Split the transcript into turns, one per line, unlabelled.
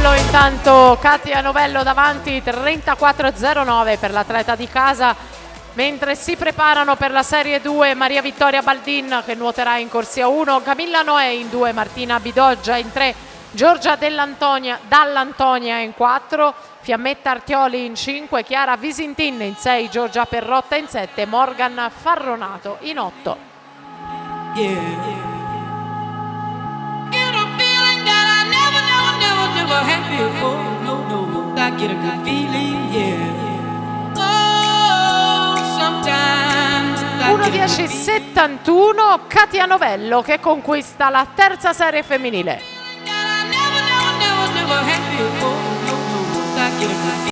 Novello, intanto Katia Novello davanti 34-09 per l'atleta di casa, mentre si preparano per la Serie 2 Maria Vittoria Baldin che nuoterà in corsia 1, Camilla Noè in 2, Martina Bidoggia in 3, Giorgia Dall'Antonia in 4, Fiammetta Artioli in 5, Chiara Visintin in 6, Giorgia Perrotta in 7, Morgan Farronato in 8.
Never had before, no, I get a good feeling, yeah. Oh, sometimes I get a good feeling.
1:10:71 Katia Novello che conquista la terza serie femminile.